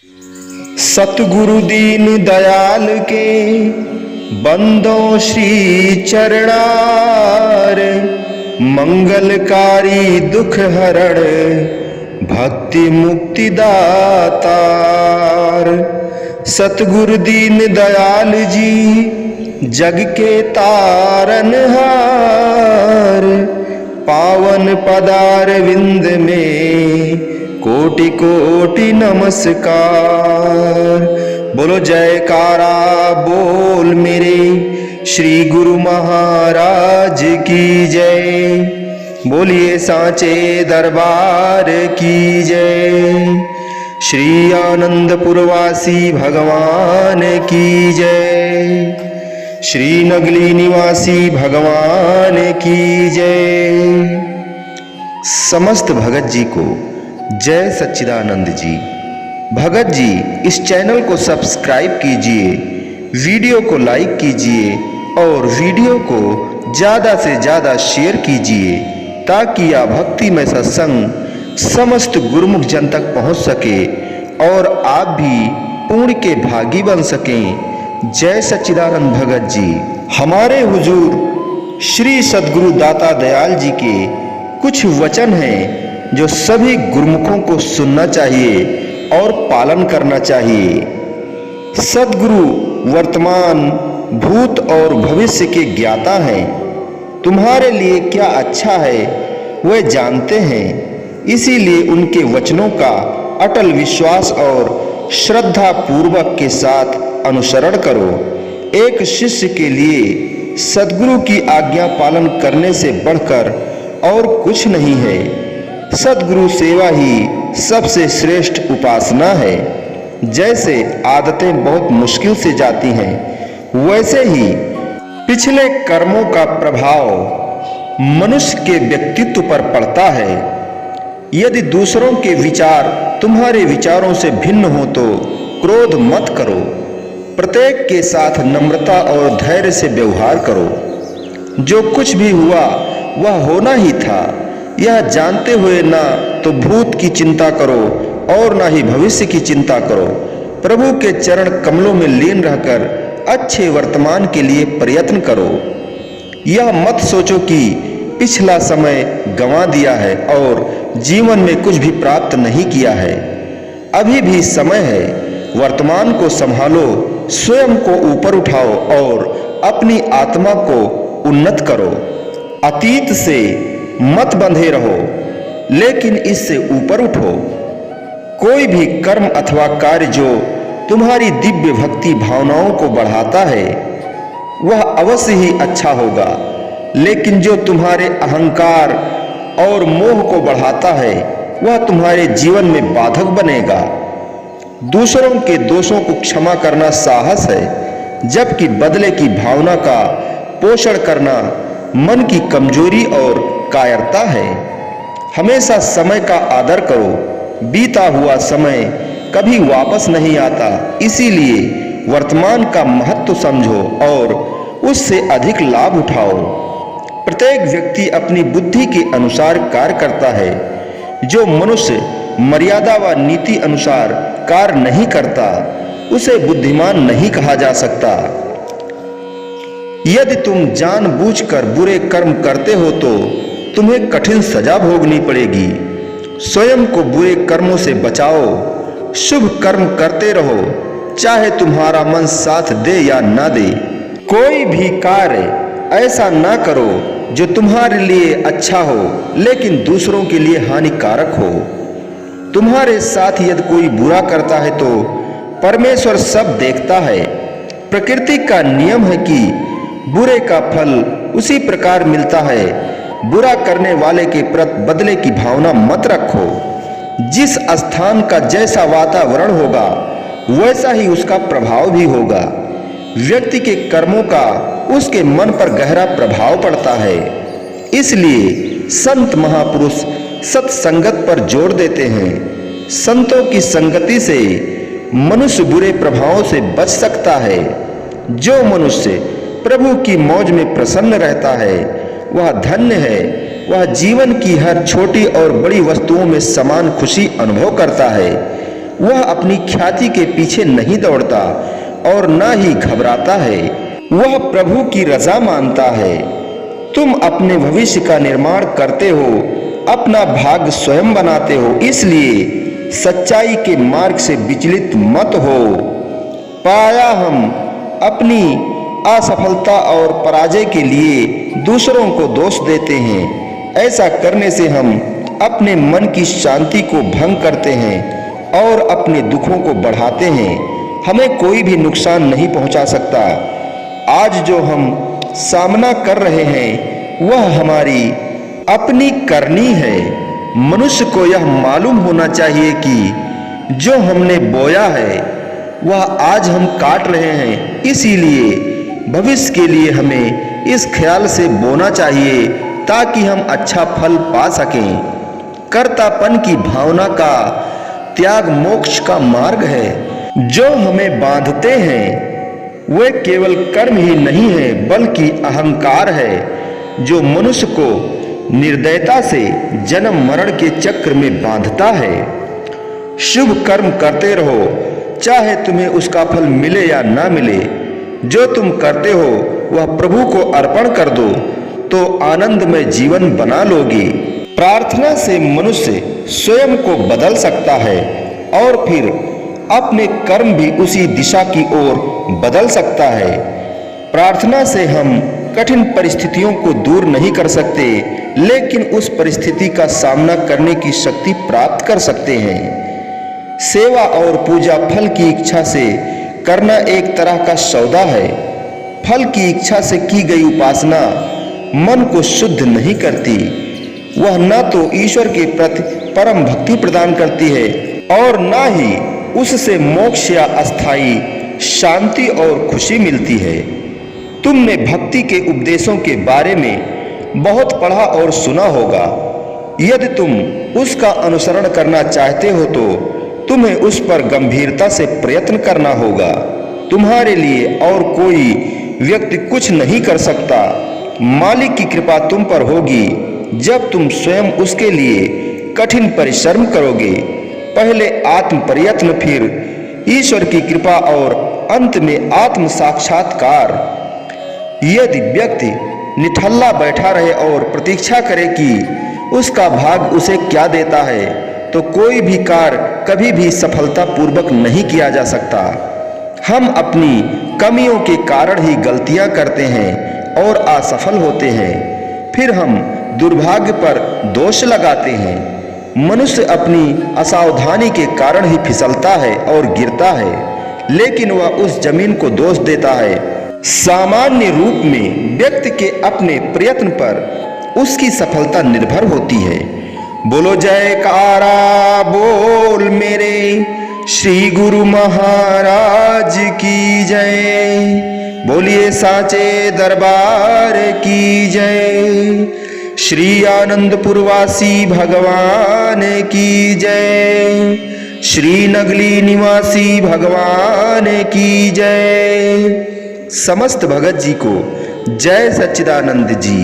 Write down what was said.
सतगुरु दीन दयाल के बंदों श्री चरणार, मंगलकारी दुख हरण भक्ति मुक्ति दातार। सतगुरु दीन दयाल जी जग के तारनहार, पावन पदार विंद में कोटि कोटि नमस्कार। बोलो जयकारा बोल मेरे श्री गुरु महाराज की जय। बोलिए सांचे दरबार की जय। श्री आनंदपुरवासी भगवान की जय। श्री नगली निवासी भगवान की जय। समस्त भगत जी को जय सच्चिदानंद जी। भगत जी इस चैनल को सब्सक्राइब कीजिए, वीडियो को लाइक कीजिए और वीडियो को ज़्यादा से ज़्यादा शेयर कीजिए ताकि यह भक्तिमय सत्संग समस्त गुरुमुख जन तक पहुंच सके और आप भी पुण्य के भागी बन सकें। जय सच्चिदानंद भगत जी। हमारे हुजूर श्री सद्गुरु दाता दयाल जी के कुछ वचन हैं जो सभी गुरुमुखों को सुनना चाहिए और पालन करना चाहिए। सद्गुरु वर्तमान, भूत और भविष्य के ज्ञाता हैं। तुम्हारे लिए क्या अच्छा है वह जानते हैं, इसीलिए उनके वचनों का अटल विश्वास और श्रद्धा पूर्वक के साथ अनुसरण करो। एक शिष्य के लिए सद्गुरु की आज्ञा पालन करने से बढ़कर और कुछ नहीं है। सद्गुरु सेवा ही सबसे श्रेष्ठ उपासना है। जैसे आदतें बहुत मुश्किल से जाती हैं, वैसे ही पिछले कर्मों का प्रभाव मनुष्य के व्यक्तित्व पर पड़ता है। यदि दूसरों के विचार तुम्हारे विचारों से भिन्न हो तो क्रोध मत करो। प्रत्येक के साथ नम्रता और धैर्य से व्यवहार करो। जो कुछ भी हुआ वह होना ही था, यह जानते हुए ना तो भूत की चिंता करो और ना ही भविष्य की चिंता करो। प्रभु के चरण कमलों में लीन रहकर अच्छे वर्तमान के लिए प्रयत्न करो। यह मत सोचो कि पिछला समय गंवा दिया है और जीवन में कुछ भी प्राप्त नहीं किया है। अभी भी समय है। वर्तमान को संभालो, स्वयं को ऊपर उठाओ और अपनी आत्मा को उन्नत करो। अतीत से मत बंधे रहो, लेकिन इससे ऊपर उठो। कोई भी कर्म अथवा कार्य जो तुम्हारी दिव्य भक्ति भावनाओं को बढ़ाता है वह अवश्य ही अच्छा होगा, लेकिन जो तुम्हारे अहंकार और मोह को बढ़ाता है वह तुम्हारे जीवन में बाधक बनेगा। दूसरों के दोषों को क्षमा करना साहस है, जबकि बदले की भावना का पोषण करना मन की कमजोरी और कायरता है। हमेशा समय का आदर करो। बीता हुआ समय कभी वापस नहीं आता, इसीलिए वर्तमान का महत्व समझो और उससे अधिक लाभ उठाओ। प्रत्येक व्यक्ति अपनी बुद्धि के अनुसार कार्य करता है। जो मनुष्य मर्यादा व नीति अनुसार कार्य नहीं करता उसे बुद्धिमान नहीं कहा जा सकता। यदि तुम जानबूझकर बुरे कर्म करते हो तो तुम्हें कठिन सजा भोगनी पड़ेगी। स्वयं को बुरे कर्मों से बचाओ। शुभ कर्म करते रहो, चाहे तुम्हारा मन साथ दे या ना दे। कोई भी कार्य ऐसा ना करो जो तुम्हारे लिए अच्छा हो लेकिन दूसरों के लिए हानिकारक हो। तुम्हारे साथ यदि कोई बुरा करता है तो परमेश्वर सब देखता है। प्रकृति का नियम है कि बुरे का फल उसी प्रकार मिलता है। बुरा करने वाले के प्रति बदले की भावना मत रखो। जिस स्थान का जैसा वातावरण होगा वैसा ही उसका प्रभाव भी होगा। व्यक्ति के कर्मों का उसके मन पर गहरा प्रभाव पड़ता है। इसलिए संत महापुरुष सत्संगत पर जोर देते हैं। संतों की संगति से मनुष्य बुरे प्रभावों से बच सकता है। जो मनुष्य प्रभु की मौज में प्रसन्न रहता है वह धन्य है। वह जीवन की हर छोटी और बड़ी वस्तुओं में समान खुशी अनुभव करता है। वह अपनी ख्याति के पीछे नहीं दौड़ता और न ही घबराता है। वह प्रभु की रजा मानता है। तुम अपने भविष्य का निर्माण करते हो, अपना भाग्य स्वयं बनाते हो, इसलिए सच्चाई के मार्ग से विचलित मत हो। पाया हम अपनी असफलता और पराजय के लिए दूसरों को दोष देते हैं। ऐसा करने से हम अपने मन की शांति को भंग करते हैं और अपने दुखों को बढ़ाते हैं। हमें कोई भी नुकसान नहीं पहुंचा सकता। आज जो हम सामना कर रहे हैं वह हमारी अपनी करनी है। मनुष्य को यह मालूम होना चाहिए कि जो हमने बोया है वह आज हम काट रहे हैं। इसीलिए भविष्य के लिए हमें इस ख्याल से बोना चाहिए ताकि हम अच्छा फल पा सकें। कर्तापन की भावना का त्याग मोक्ष का मार्ग है। जो हमें बांधते हैं वे केवल कर्म ही नहीं है बल्कि अहंकार है जो मनुष्य को निर्दयता से जन्म मरण के चक्र में बांधता है। शुभ कर्म करते रहो, चाहे तुम्हें उसका फल मिले या ना मिले। जो तुम करते हो वह प्रभु को अर्पण कर दो तो आनंदमय जीवन बना लोगे। प्रार्थना से मनुष्य स्वयं को बदल सकता है और फिर अपने कर्म भी उसी दिशा की ओर बदल सकता है। प्रार्थना से हम कठिन परिस्थितियों को दूर नहीं कर सकते, लेकिन उस परिस्थिति का सामना करने की शक्ति प्राप्त कर सकते हैं। सेवा और पूजा फल की इच्छा से करना एक तरह का सौदा है। फल की इच्छा से की गई उपासना मन को शुद्ध नहीं करती। वह न तो ईश्वर के प्रति परम भक्ति प्रदान करती है और न ही उससे मोक्ष या अस्थाई शांति और खुशी मिलती है। तुमने भक्ति के उपदेशों के बारे में बहुत पढ़ा और सुना होगा। यदि तुम उसका अनुसरण करना चाहते हो तो तुम्हें उस पर गंभीरता से प्रयत्न करना होगा। तुम्हारे लिए और कोई व्यक्ति कुछ नहीं कर सकता। मालिक की कृपा तुम पर होगी जब तुम स्वयं उसके लिए कठिन परिश्रम करोगे। पहले आत्म प्रयत्न, फिर ईश्वर की कृपा और अंत में आत्म साक्षात्कार। यदि व्यक्ति निठल्ला बैठा रहे और प्रतीक्षा करे कि उसका भाग्य उसे क्या देता है तो कोई भी कार्य कभी भी सफलतापूर्वक नहीं किया जा सकता। हम अपनी कमियों के कारण ही गलतियां करते हैं और असफल होते हैं। फिर हम दुर्भाग्य पर दोष लगाते हैं। मनुष्य अपनी असावधानी के कारण ही फिसलता है और गिरता है, लेकिन वह उस जमीन को दोष देता है। सामान्य रूप में व्यक्ति के अपने प्रयत्न पर उसकी सफलता निर्भर होती है। बोलो जयकारा बोल मेरे श्री गुरु महाराज की जय। बोलिए साचे दरबार की जय। श्री आनंदपुरवासी भगवान की जय। श्री नगली निवासी भगवान की जय। समस्त भगत जी को जय सच्चिदानंद जी।